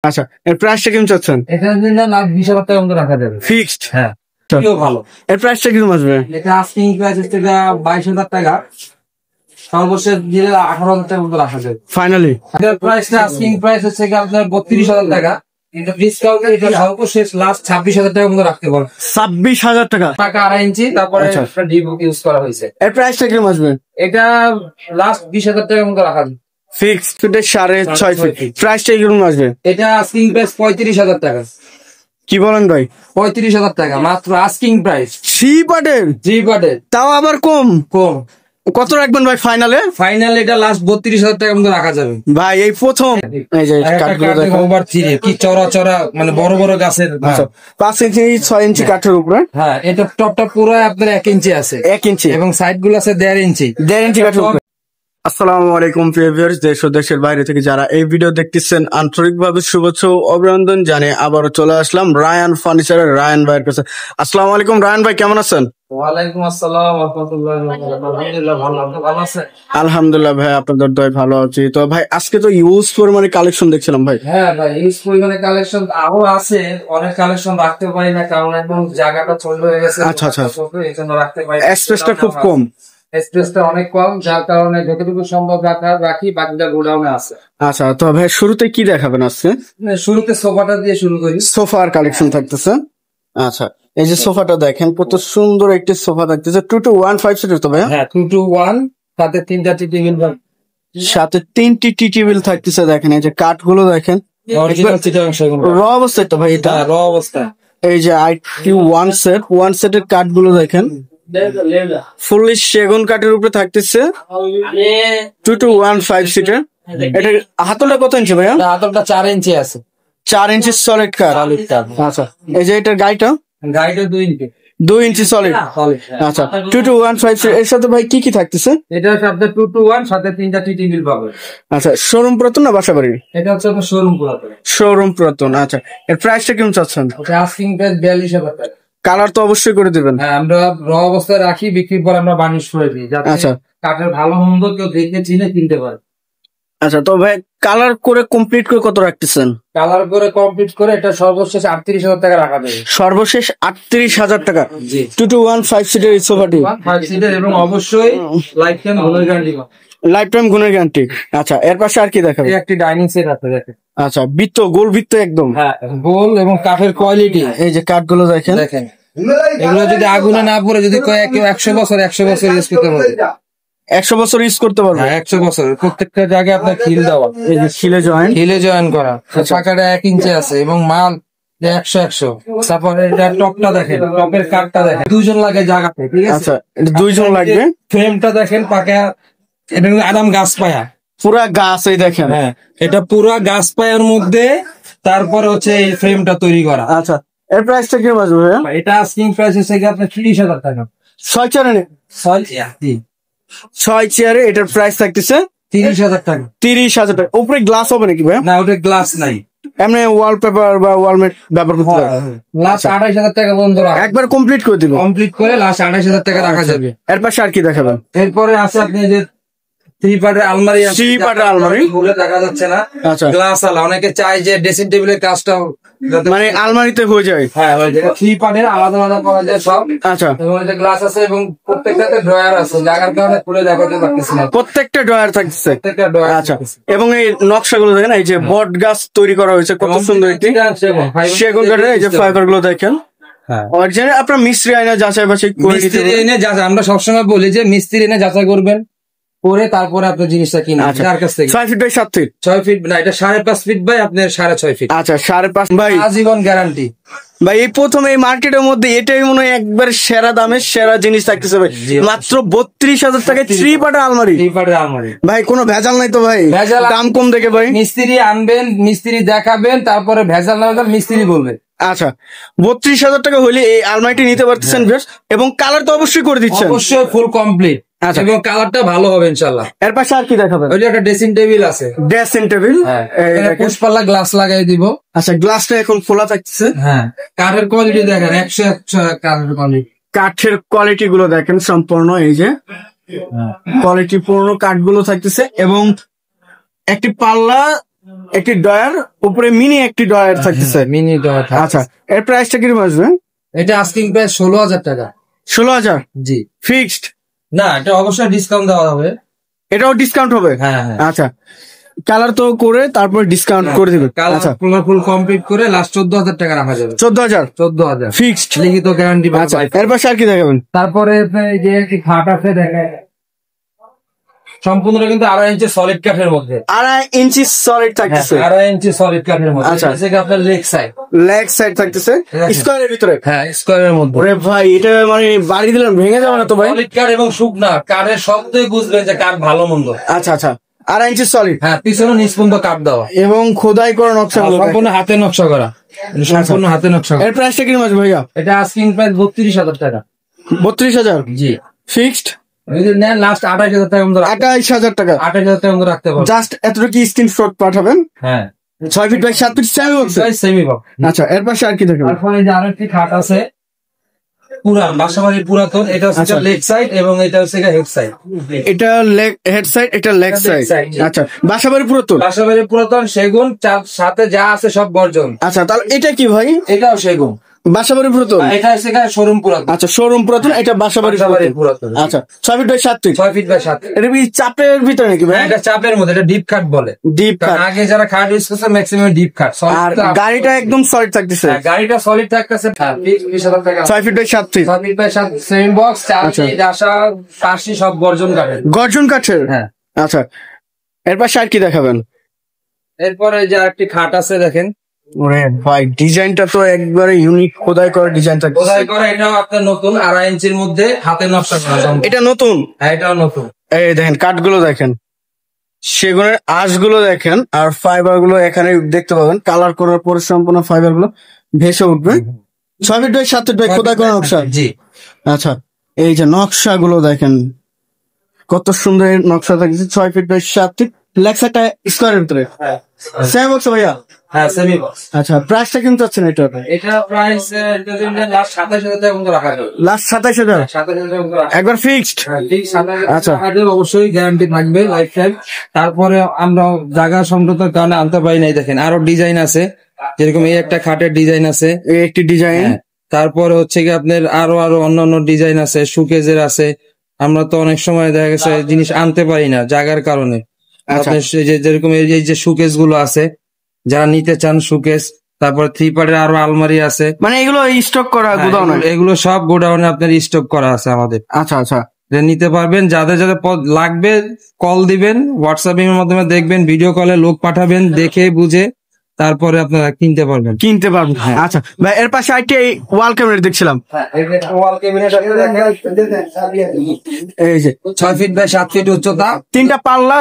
আচ্ছা, এর প্রাইসটা কেমন চাচ্ছেন? এটার জন্য লাখ 20,000 টাকার মতো রাখা যাবে। ফিক্সড? হ্যাঁ, ভালো। এর প্রাইসটা কেমন আসবে? এটা আস্কিং প্রাইস হচ্ছে 22,000 টাকা, সর্বশেষ দিলে 18,000 টাকার মতো রাখা যাবে ফাইনালি এটার প্রাইসটা। আস্কিং প্রাইস হচ্ছে আপনার 32,000 টাকা, কিন্তু ডিসকাউন্টে এটা সর্বশেষ লাস্ট 26,000 টাকার মতো রাখতে পারবেন। 26,000 টাকা? টাকা 2.5 ইঞ্চি, তারপরে ডিবুক ইউজ করা হয়েছে। এর প্রাইসটা কেমন আসবে? এটা লাস্ট 20,000 টাকার মতো রাখা যাবে। ফিক্সড ফিটে 6.5 ফিট। প্রাইসটা কেমন আসবে? এটা আস্কিং প্রাইস 35,000 টাকা। কি বলেন ভাই? 35,000 টাকা মাত্র আস্কিং প্রাইস। 3 পার্টের? 3 পার্টের, তাও আবার কম। কত রাখবেন ভাই ফাইনালে? ফাইনাল এটা লাস্ট 32,000 টাকার মতো রাখা যাবে ভাই। এই প্রথম এই যে ওভার থ্রি কি চড়া মানে বড় বড় গাছের 5 ইঞ্চি 6 ইঞ্চি কাঠের উপরে। হ্যাঁ, এটা টপটা পুরো আপনার 1 ইঞ্চি আছে, 1 ইঞ্চি, এবং সাইড গুলো আছে 1.5 ইঞ্চি। 1.5 ইঞ্চি কাঠের উপরে। আসসালামু আলাইকুম প্রিয় ভিউয়ার্স, দেশ ও দেশের বাইরে থেকে যারা এই ভিডিও দেখতেছেন আন্তরিকভাবে শুভেচ্ছা ও অভিনন্দন জানিয়ে আবারও চলে আসলাম রায়ান ফার্নিচারের রায়ান ভাইয়ের কাছে। আসসালামু আলাইকুম রায়ান ভাই, কেমন আছেন? ওয়ালাইকুম আসসালাম ওয়া রাহমাতুল্লাহি ওয়া বারাকাতুহু। আলহামদুলিল্লাহ ভালো, আপনি ভালো আছেন? আলহামদুলিল্লাহ ভাই, আপনাদের দয়ায় ভালো আছি। তো ভাই আজকে তো ইউজ পরিমাণে কালেকশন দেখছিলাম ভাই। হ্যাঁ ভাই, ইউজ পরিমাণে কালেকশন আরো আছে, অনেক কালেকশন রাখতে পারি না কারণ এখন জায়গাটা ছোট হয়ে গেছে। আচ্ছা আচ্ছা, এই জন্য রাখতে পারি, স্পেসটা খুব কম, স্পেসটা অনেক কম, যার কারণে যতটুকু সম্ভব রাখি, বাকিটা গোডাউনে আছে। আচ্ছা, তো ভাই শুরুতে কি দেখাবেন আজকে? শুরুতে সোফাটা দিয়ে শুরু করি। সোফার কালেকশন থাকতেছে। আচ্ছা, এই যে সোফাটা দেখেন, কত সুন্দর একটি সোফা থাকতেছে। 2 to 1 5 সিটার তো ভাই? হ্যাঁ, 2 to 1, সাথে 3টা টি টেবিল, সাথে 3টি টি টেবিল থাকতেছে। দেখেন এই যে কাঠগুলো দেখেন, অরিজিনাল চিটাগাং সেগুন র অবস্থা তো ভাই, এটা র অবস্থা। এই যে আইটি ওয়ান সেটের কাঠগুলো দেখেন, ফুললি সেগুন কাঠের উপরে থাকতেছে। 2 to 1 5 সিটার। এটা হাতলটা কত ইঞ্চি ভাইয়া? হাতলটা 4 ইঞ্চি আছে, 4 ইঞ্চি সলিড কাঠ। আচ্ছা, এই যে এটার গাইটা 2 ইঞ্চি, 2 ইঞ্চি সলিড। আচ্ছা, 2 to 1 5 সিটার। এর সাথে ভাই কি কি থাকতেছে? এটার সাথে 2 to 1, সাথে 3টা টি টেবিল পাবে। আচ্ছা, শোরুম পুরাতন না বাসা বাড়ি? এটা হচ্ছে শোরুম পুরাতন। শোরুম পুরাতন। আচ্ছা, এর প্রাইসটা কেমন চাচ্ছেন? ওটা আস্কিং প্রাইস 42,000 টাকা। কালার তো অবশ্যই করে দিবেন। হ্যাঁ, আমরা র অবস্থায় রাখি, বিক্রির পর আমরা বার্নিশ করে দিই, যাতে আচ্ছা, কাঠের ভালো মন্দ কেউ দেখে চিনে কিনতে পারে। আচ্ছা, তো ভাই কালার করে কমপ্লিট করে কত রাখতেছেন? কালার করে কমপ্লিট করে এটা সর্বশেষ 38,000 টাকা রাখা যাবে। সর্বশেষ 38,000 টাকা। জি, 2 to 1 5 সিটার এই সোফাটি 5 সিটার, এবং অবশ্যই লাইফ টাইম গুণের গ্যারান্টি। লাইফ টাইম গুণের গ্যারান্টি। আচ্ছা, এর পাশে আর কি দেখাবে? একটি ডাইনিং সেট আছে দেখেন। আচ্ছা, বৃত্ত, গোল বৃত্ত একদম। হ্যাঁ, গোল, এবং কাঠের কোয়ালিটি এই যে কাঠগুলো দেখেন, এগুলো যদি আগুনে না পড়ে, যদি কেউ 100 বছর ইউজ করতে পারবে। 100 বছর ইউজ করতে পারবে। 100 বছর, প্রত্যেকটা জায়গায় আপনার খিল দেওয়া, এই যে খিলে জয়েন করা। চাকাটা 1 ইঞ্চি আছে, এবং মাল 100। তারপরে এটা টপটা দেখেন, টপের কাঠটা দেখেন, 2 জন লাগে জায়গাতে, ঠিক আছে? আচ্ছা, এটা 2 জন লাগবে। ফ্রেমটা দেখেন পাকা, এটা কিন্তু আরাম গাছ পায়া, পুরা গাছ এই দেখেন। হ্যাঁ, এটা পুরা গাছ পায়ার মধ্যে তারপরে হচ্ছে এই ফ্রেমটা তৈরি করা। আচ্ছা, এর প্রাইসটা কি বাজবে ভাইয়া? এটা আস্কিং প্রাইস হচ্ছে আপনার 30,000 টাকা। 6 চেয়ারে 6 চেয়ারে এটার প্রাইস থাকতেছে 30,000 টাকা। 30,000 টাকা। উপরে গ্লাস হবে নাকি ভাইয়া? না, ওটা গ্লাস নাই, এমনি ওয়ালপেপার বা ওয়ালমেট ব্যবহার করতে পারবে। লাস্ট 28,000 টাকা বন্ধু একবার কমপ্লিট করে দিব। কমপ্লিট করে লাস্ট 28,000 টাকা রাখা যাবে। এর পাশে আর কি দেখাবেন? এরপরে আছে আপনি যে 3 পার্টের আলমারি আছে, 3 পার্টের আলমারি বলে দেখা যাচ্ছে না। আচ্ছা, গ্লাস আলা, অনেকে চায় যে ড্রেসিং টেবিলের কাজটা মানে আলমারিতে হয়ে যায়। হ্যাঁ, হয়ে যায়। 3 পার্টের আলাদা আলাদা করা যায় সব। আচ্ছা, এবং এটা গ্লাস আছে, এবং প্রত্যেকটাতে ড্রয়ার আছে, জায়গার কারণে খুলে দেখাতে পারতেছি না। প্রত্যেকটা ড্রয়ার থাকছে। প্রত্যেকটা ড্রয়ার। আচ্ছা, এবং এই নকশাগুলো দেখেন, এই যে বট গাছ তৈরি করা হয়েছে, কত সুন্দর একটি সেগুন কাঠের এই যে ফাইবার গুলো দেখেন। হ্যাঁ, অরিজিনাল। আপনার মিস্ত্রি আইনা যাচাই বাছাই করে নিতে মিস্ত্রি এনে যাচাই, আমরা সবসময় বলি যে মিস্ত্রি এনে যাচাই করবেন, করে তারপরে আপনার জিনিসটা কিনবেন। যার কাছ থেকে 6 ফিট বাই 7 ফিট। 6 ফিট না, এটা 5.5 ফিট বাই আপনার 6.5 ফিট। আচ্ছা, 5.5 ভাই, আজীবন গ্যারান্টি ভাই। এই প্রথম এই মার্কেটের মধ্যে এটাই মনে হয় একবার সেরা দামে সেরা জিনিস থাকতেছে ভাই। মাত্র 32,000 টাকায় 3 পার্টের আলমারি। 3 পার্টের আলমারি ভাই, কোনো ভেজাল নাই তো ভাই? ভেজাল, দাম কম দেখে ভাই। মিস্ত্রি আনবেন, মিস্ত্রি দেখাবেন, তারপরে ভেজাল না হলে মিস্ত্রি বলবে। আচ্ছা, 32,000 টাকা হলে এই আলমারিটি নিতে পারতেছেন বেশ, এবং কালার তো অবশ্যই করে দিচ্ছেন। অবশ্যই ফুল কমপ্লিট। আচ্ছা, এবং কালারটা ভালো হবে ইনশাআল্লাহ। এর পাশে আর কি দেখাবেন? ওই যে একটা ড্রেসিং টেবিল আছে, ড্রেসিং টেবিল। পুষ্পাল্লা গ্লাস লাগাই দিব। আচ্ছা, গ্লাসটা এখন খোলা থাকছে। হ্যাঁ, কাঠের কোয়ালিটি দেখেন, 100 কাঠের কোয়ালিটি। কাঠের কোয়ালিটি গুলো দেখেন সম্পূর্ণ, এই যে কোয়ালিটি পূর্ণ কাঠগুলো থাকতেছে, এবং একটি পাল্লা একটি ডয়ার, উপরে মিনি একটি ডয়ার থাকতেছে। Mini drawer. আচ্ছা, এর প্রাইসটা কিরকম আসবে? এটা আস্কিং প্রাইস 16,000 টাকা। 16,000? জি। ফিক্সড? না, এটা অবশ্যই ডিসকাউন্ট দেওয়া হবে। এটাও ডিসকাউন্ট হবে? হ্যাঁ হ্যাঁ। আচ্ছা, কালার তো করে তারপর ডিসকাউন্ট করে দিবে। আচ্ছা, ফুল কমপ্লিট করে লাস্ট 14,000 টাকা রাখা যাবে। 14,000? 14,000 ফিক্সড, লিখিত গ্যারান্টি। আচ্ছা, এর পাশে আর কি দেখাবেন? তারপরে এই যে একটি খাট আছে দেখেন, সম্পূর্ণ কিন্তু 2.5 ইঞ্চি সলিড কাঠের মধ্যে। 2.5 ইঞ্চি সলিড থাকতেছে? 2.5 ইঞ্চি সলিড কাঠের মধ্যে। আচ্ছা, আপনার লেগ সাইড, লেগ সাইড থাকতেছে স্কোয়ারের ভিতরে? হ্যাঁ, স্কোয়ারের মধ্যে। ওরে ভাই, এটা মানে বাড়ি দিলাম ভেঙে যাবে না তো ভাই? সলিড কাঠ এবং শুকনা কাঠের শব্দই বুঝবেন যে কাঠ ভালো মন্দ। আচ্ছা আচ্ছা, 2.5 ইঞ্চি সলিড। হ্যাঁ, পিছনে নিচ পর্যন্ত কাঠ দেওয়া এবং খোদাই করা নকশা, সম্পূর্ণ হাতে নকশা করা। সম্পূর্ণ হাতে নকশা। এর প্রাইসটা কিরকম আছে ভাইয়া? এটা আস্কিং প্রাইস 32,000 টাকা। 32,000? জি। ফিক্সড? যদি নেন লাস্ট 28,000 টাকা মতো। 28,000 টাকা? 28,000 টাকা মতো রাখতে পারবেন। জাস্ট এতটুকু স্ক্রিনশট পাঠাবেন। হ্যাঁ, 6 feet by 7 feet semi box. Semi box. আচ্ছা, এর পাশে আর কি দেখবেন? তারপরে যে আরেকটি খাট আছে, পুরান বাসাবাড়ির পুরাতন। এটা হচ্ছে লেগ সাইড এবং এটা হচ্ছে হেড সাইড। এটা লেগ হেড সাইড, এটা লেগ সাইড। আচ্ছা, বাসাবাড়ি পুরাতন? বাসাবাড়ির পুরাতন, সেগুন, সাথে যা আছে সব বর্জন। আচ্ছা, তাহলে এটা কি ভাই? এটাও সেগুন, বাসাবাড়ি পুরাতন? এটা হচ্ছে শোরুম পুরাতন। আচ্ছা, শোরুম পুরাতন, এটা বাসাবাড়ি পুরাতন। আচ্ছা, 6 feet by 7 feet? 6 feet by 7। এটা কি চাপের ভিতরে নাকি ভাই? এটা চাপের মধ্যে, এটা ডিপ কাট বলে। ডিপ কাট? আগে যারা খাট ইউজ করছে ম্যাক্সিমাম ডিপ কাট। আর গাড়িটা একদম সলিড থাকতেছে? গাড়িটা সলিড থাকতেছে। 20,000 টাকা। 6 feet by 7 feet? 6 feet by 7 semi box. আশা কাশি সব গর্জন কাঠের। গর্জন কাঠের? হ্যাঁ। আচ্ছা, এর পাশে আর কি দেখাবেন? এরপরে যে আরেকটি খাট আছে দেখেন। ওরে ভাই, ডিজাইনটা তো একবারে ইউনিক, খোদাই করা ডিজাইন থাকে। খোদাই করা, এটাও আপনার নতুন 2.5 ইঞ্চির মধ্যে হাতে নকশা করা। এটা নতুন? হ্যাঁ, এটাও নতুন। এই দেখেন কাঠগুলো দেখেন, সেগুনের আঁশগুলো দেখেন, আর ফাইবার গুলো এখানে দেখতে পাবেন। কালার করার পরে সম্পূর্ণ ফাইবার গুলো ভেসে উঠবে। 6 ফিট বাই 7 ফিট বাই খোদাই করা নকশা? জি। আচ্ছা, এই যে নকশা গুলো দেখেন, কত সুন্দর নকশা থাকছে। 6 ফিট বাই 7 ফিট, লেগ সাইডটা স্কোয়ারের ভিতরে? সেমি বক্স ভাইয়া? হ্যাঁ, সেমি বক্স। আচ্ছা, প্রাইসটা কিন্তু আছেন এটা? এটা প্রাইস লাস্ট 27,000 টাকা মতো রাখা যাবে। লাস্ট 27,000? 27,000 টাকা মতো রাখা একবার ফিক্সড? আচ্ছা, অবশ্যই গ্যারান্টি থাকবে লাইফ টাইম। তারপরে আমরা জায়গা সংকটের কারণে আনতে পারি নাই। দেখেন আরো ডিজাইন আছে, যেরকম এই একটা খাটের ডিজাইন আছে, এই একটি ডিজাইন। তারপরে হচ্ছে কি আপনার আরো অন্যান্য ডিজাইন আছে, সুকেজের আছে। আমরা তো অনেক সময় দেখা গেছে জিনিস আনতে পারি না জায়গার কারণে। আপনার যেরকম এই যে সুকেস গুলো আছে, যারা নিতে চান সুকেস। তারপর 3 পার্টের আরো আলমারি আছে। মানে এগুলো স্টক করা গোডাউনে? এগুলো সব গোডাউনে আপনার স্টক করা আছে আমাদের। আচ্ছা আচ্ছা, নিতে পারবেন। যাদের যাদের লাগবে কল দিবেন, হোয়াটসঅ্যাপ এর মাধ্যমে দেখবেন, ভিডিও কলে লোক পাঠাবেন, দেখে বুঝে তারপরে আপনারা কিনতে পারবেন। আচ্ছা ভাই, এর পাশে আইটি ওয়াল ক্যাবিনেট দেখছিলাম। ওয়াল ক্যাবিনেট এই যে 6 ফিট বাই 7 ফিট উচ্চতা, 3টা পাল্লা,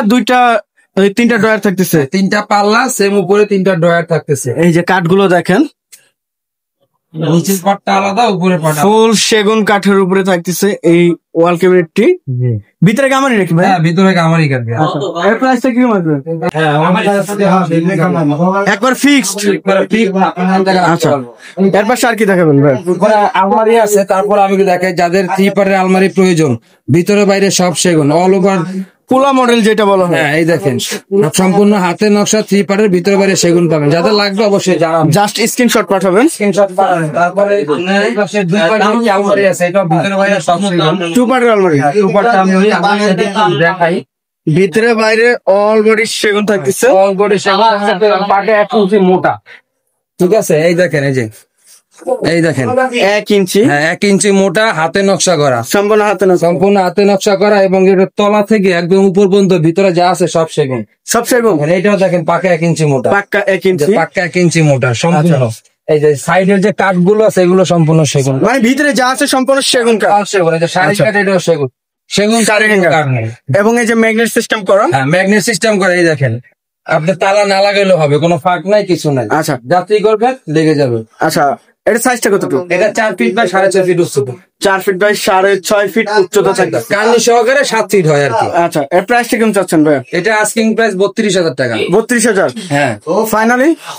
3টা ড্রয়ার থাকতেছে। 3টা পাল্লা, সেম উপরে 3টা ড্রয়ার থাকতেছে। এই যে কাঠগুলো দেখেন, নিচের পাটটা আলাদা, উপরে পাটটা ফুল সেগুন কাঠের উপরে থাকতেছে এই ওয়াল ক্যাবিনেটটি। ভিতরে গামারি নাকি ভাই? হ্যাঁ, ভিতরে গামারি কাটবে। এর প্রাইসটা কি আসবে? হ্যাঁ, একবার ফিক্সড? আচ্ছা, এর পাশে আর কি দেখাবেন ভাই? আলমারি আছে। তারপর আমি দেখাই যাদের 3 পার্টের আলমারি প্রয়োজন, ভিতরে বাইরে সব সেগুন, অল ওভার পোলা মডেল যেটা বলা হয়। হ্যাঁ, এই দেখেন সম্পূর্ণ হাতের নকশা, 3 পার্টের ভিতরে বাইরে সেগুন পাবেন। যাদের লাগবে অবশ্যই জানাবেন, জাস্ট স্ক্রিনশট পাঠাবেন। স্ক্রিনশট পাঠাবেন। তারপরে এই পাশে 2 পার্টের আলমারি আছে, এটা ভিতরে বাইরে সব সেগুন। 2 পার্টের আলমারি? 2 পার্টের আলমারি আমি দেখাই। ভিতরে বাইরে অল বডি সেগুন থাকতেছে। অল বডি সেগুন, পাটে 1 ইঞ্চি মোটা। ঠিক আছে, এই দেখেন, এই দেখেন 1 ইঞ্চি? হ্যাঁ, 1 ইঞ্চি মোটা, হাতে নকশা করা, সম্পূর্ণ হাতে নকশা করা। এবং এটা তলা থেকে একদম উপর পর্যন্ত ভিতরে যা আছে সব সেগুন। সব সেগুন? এইটাও দেখেন পাকা 1 ইঞ্চি মোটা। পাক্কা 1 ইঞ্চি? পাক্কা 1 ইঞ্চি মোটা সম্পূর্ণ। এই যে সাইডের যে কাঠগুলো আছে, এগুলো সম্পূর্ণ সেগুন। মানে ভিতরে যা আছে সম্পূর্ণ সেগুন কাঠ? সেগুন। এই যে শাড়ি কাঠ, এটাও সেগুন। সেগুন শাড়ি কাঠ নেই। এবং এই যে ম্যাগনেট সিস্টেম করা? হ্যাঁ, ম্যাগনেট সিস্টেম করা। এই দেখেন, আপনি তালা না লাগাইলেও হবে, কোনো ফাঁক নাই, কিছু নাই। আচ্ছা, যাত্রী করবেন লেগে যাবে। আচ্ছা, এটা সাইজটা কতটুকু? এটা 4 ফিট বাই 4.5 ফিট উচ্চতা। 4 ফিট বাই 6.5 ফিট উচ্চতা থাকবে। কার্নি সহকারে 7 ফিট হয় আর কি। আচ্ছা, এর প্রাইসটা কেমন চাচ্ছেন ভাই? এটা আস্কিং প্রাইস 32,000 টাকা। 32,000? হ্যাঁ।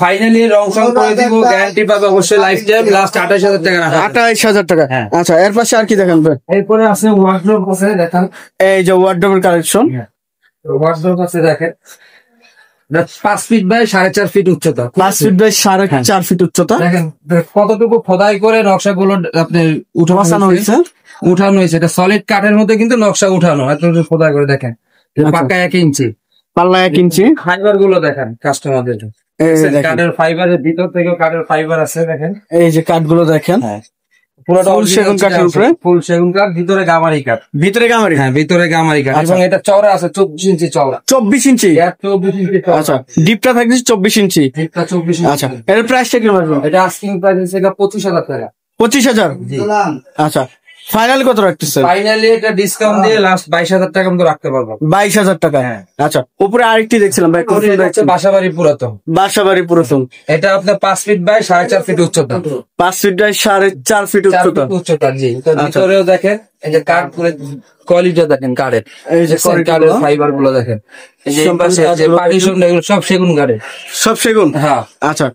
ফাইনালি রং সং করে দিব, গ্যারান্টি পাবে অবশ্যই লাইফ টাইম। লাস্ট 28,000 টাকা রাখা। 28,000 টাকা? আচ্ছা, এর পাশে আর কি দেখেন ভাই? এরপরে আছে ওয়ার্ডরোব আছে, দেখেন এই যে ওয়ার্ডরোবের কালেকশন। ওয়ার্ডরোব আছে দেখেন, 5 ফিট বাই 4.5 ফিট উচ্চতা। 5 ফিট বাই 4.5 ফিট উচ্চতা। দেখেন কতটুকু খোদাই করে নকশাগুলো আপনার বসানো হয়েছে। উঠানো হয়েছে। এটা সলিড কাঠের মধ্যে কিন্তু নকশা উঠানো, এতটুকু খোদাই করে দেখেন। পাক্কা 1 ইঞ্চি, পাল্লা 1 ইঞ্চি। ফাইবার গুলো দেখেন কাস্টমারদের, কাঠের ফাইবারের ভিতর থেকেও কাঠের ফাইবার আছে দেখেন। এই যে কাঠগুলো দেখেন, পুরোটা ফুল সেগুন কাঠের উপরে, ফুল সেগুন কাঠ, ভিতরে গামারি কাঠ। ভিতরে গামারি? হ্যাঁ, ভিতরে গামারি কাঠ। এবং এটা চওড়া আছে 24 ইঞ্চি চওড়া। 24 ইঞ্চি? 24 ইঞ্চি। আচ্ছা, ডিপটা থাকছে 24 ইঞ্চি। ডিপটা 24 ইঞ্চি। আচ্ছা, এর প্রাইসটা কি আসবে? এটা আস্কিং প্রাইস হচ্ছে 25,000 টাকা। 25,000? আচ্ছা, ফাইনালি কত রাখতেছেন? ফাইনালি এটা ডিসকাউন্ট দিয়ে লাস্ট 22,000 টাকা মতো রাখতে পারবো। 22,000 টাকা? আচ্ছা, উপরে আরেকটি দেখছিলাম ভাই, বাসাবাড়ি পুরাতন। বাসাবাড়ি পুরাতন। এটা আপনার 5 ফিট বাই 4.5 ফিট উচ্চতা। 5 ফিট বাই 4.5 ফিট উচ্চতা। জি, ভিতরেও দেখেন এই যে কাঠ করে কোয়ালিটি দেখেন কাঠের, এই যে কাঠের ফাইবার গুলো দেখেন, এই যে পার্টিশন এগুলো সব সেগুন কাঠের। সব সেগুন? হ্যাঁ। আচ্ছা,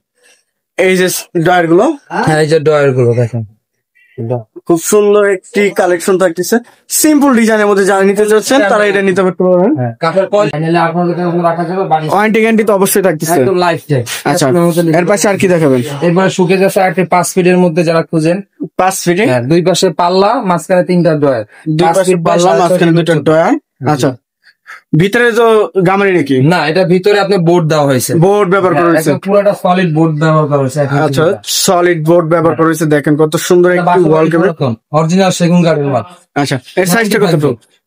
এই যে ডয়ার গুলো? হ্যাঁ, এই যে ডয়ার গুলো দেখেন, খুব সুন্দর একটি কালেকশন থাকতেছে। সিম্পল ডিজাইনের মধ্যে যারা নিতে চাচ্ছেন তারা এটা নিতে পারবেন। কাঠের কোয়ালিটি আপনাদের রাখা যাবে। ওয়ারেন্টি গ্যারান্টি তো অবশ্যই থাকতেছে, একদম লাইফ টাইম। আচ্ছা, এর পাশে আর কি দেখাবেন? এরপরে শুকে যাচ্ছে একটা 5 ফিটের মধ্যে যারা খুঁজেন। 5 ফিটে? হ্যাঁ, দুই পাশে পাল্লা, মাঝখানে 3টা ডয়ার। 2 পাশে পাল্লা, মাঝখানে 2টা ডয়ার। আচ্ছা, ভিতরে তো গামারি নাকি? না, এটা ভিতরে আপনি বোর্ড দেওয়া হয়েছে। বোর্ড ব্যবহার করা হয়েছে? পুরোটা সলিড বোর্ড ব্যবহার করা হয়েছে। আচ্ছা, সলিড বোর্ড ব্যবহার করা হয়েছে। দেখেন কত সুন্দর একটি ওয়াল কেবল, অরিজিনাল সেগুন কাঠের মাল। আচ্ছা, এর সাইজটা কত?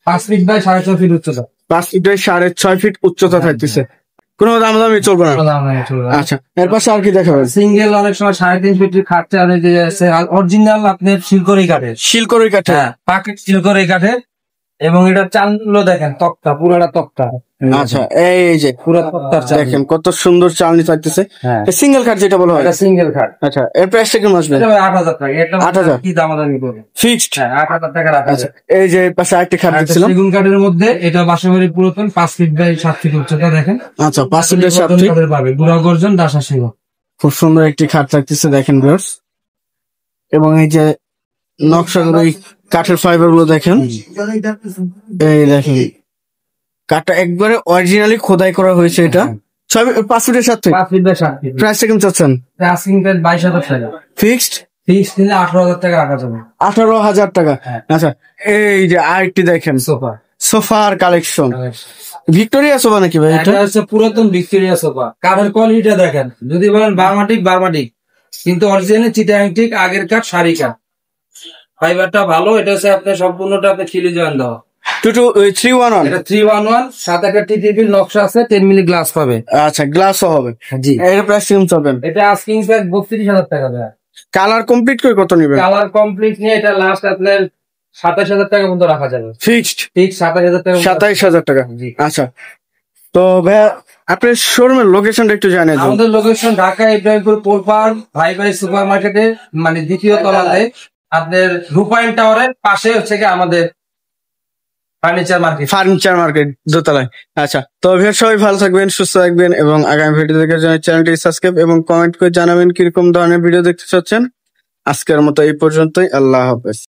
5 ফিট বাই 6.5 ফিট উচ্চতা। 5 ফিট বাই 6.5 ফিট উচ্চতা থাকতেছে। কোনো দামাদামি চলবে না? আচ্ছা, এর পাশে আর কি দেখাবেন? সিঙ্গেল অনেক সময় 3.5 ফিটের খাটটা অরিজিনাল আপনার শিলকড়ি কাঠের। শিলকড়ি কাঠের? হ্যাঁ, পাকেট শিলকড়ি কাঠের। এবং এটা চালগুলো দেখেন তক্তা, পুরাটা তক্তা। আচ্ছা, এই যে পুরো তক্তার চাল দেখেন কত সুন্দর চালনি থাকতেছে। সিঙ্গেল কাঠ যেটা বলা হয়? এটা সিঙ্গেল কাঠ। আচ্ছা, এর প্রাইসটা কেমন আসবে? 8,000 টাকা। এটা 8,000? কি দামাদামি করবে? ফিক্সড? হ্যাঁ, 8,000 টাকা রাখা আছে। এই যে পাশে আরেকটি খাট দেখছিলাম সেগুন কাঠের মধ্যে, এটা বাসাবাড়ি পুরাতন, 5 ফিট বাই 7 ফিট উচ্চতা দেখেন। আচ্ছা, 5 ফিট বাই 7 ফিট পাবে, গুড়া গর্জন, ডাসা সেগুন। খুব সুন্দর একটি খাট থাকতেছে দেখেন ভিউয়ার্স। এবং এই যে নকশাগুলো, এই কাঠের ফাইবার গুলো দেখেন, এই দেখেন কাঠটা একবারে অরিজিনালি খোদাই করা হয়েছে। এটা 5 ফিটের 7 ফিট? 5 fit by 7 fit. প্রাইসটা কেমন চাচ্ছেন? আস্কিং প্রাইস 22,000 টাকা। ফিক্সড? ফিক্সড নিলে 18,000 টাকা রাখা যাবে। 18,000 টাকা? আচ্ছা, এই যে আরেকটি দেখেন, সোফা, সোফার কালেকশন। ভিক্টোরিয়া সোফা নাকি ভাই? এটা হচ্ছে পুরাতন ভিক্টোরিয়া সোফা। কাঠের কোয়ালিটিটা দেখেন, যদি বলেন বার্মাটিক, বার্মাটিক, কিন্তু অরিজিনাল চিটাগাং আগের কাঠ, সারি কাঠ। ফাইবারটা ভালো। এটা হচ্ছে আপনার সম্পূর্ণটা আপনার খিলি জয়েন দেওয়া। 311? এটা 311, সাথে একটা টিটিপির নকশা আছে, 10 মিলি গ্লাস পাবে। আচ্ছা, গ্লাসও হবে? জি। এর প্রাইস কেমন চাবেন? এটা আস্কিং প্রাইস 32,000 টাকা দেয়। কালার কমপ্লিট করে কত নেবেন? কালার কমপ্লিট নিয়ে এটা লাস্ট আপনার 27,000 টাকা মতো রাখা যাবে। ফিক্সড? ঠিক 27,000 টাকা। 27,000 টাকা? জি। আচ্ছা, তো ভাইয়া আপনার শোরুমের লোকেশনটা একটু জানিয়ে দিন। আমাদের লোকেশন ঢাকা ইব্রাহিমপুর পোলপার ভাই সুপার মার্কেটে, মানে দ্বিতীয় তলাতে, আপনার রূপায়ণ টাওয়ারের পাশে হচ্ছে কি আমাদের ফার্নিচার মার্কেট দোতলায়। আচ্ছা, তো ভিউয়ার সবাই ভালো থাকবেন, সুস্থ থাকবেন এবং আগামী ভিডিও দেখার জন্য চ্যানেলটি সাবস্ক্রাইব এবং কমেন্ট করে জানাবেন কিরকম ধরনের ভিডিও দেখতে চাচ্ছেন। আজকের মতো এই পর্যন্তই। আল্লাহ হাফেজ।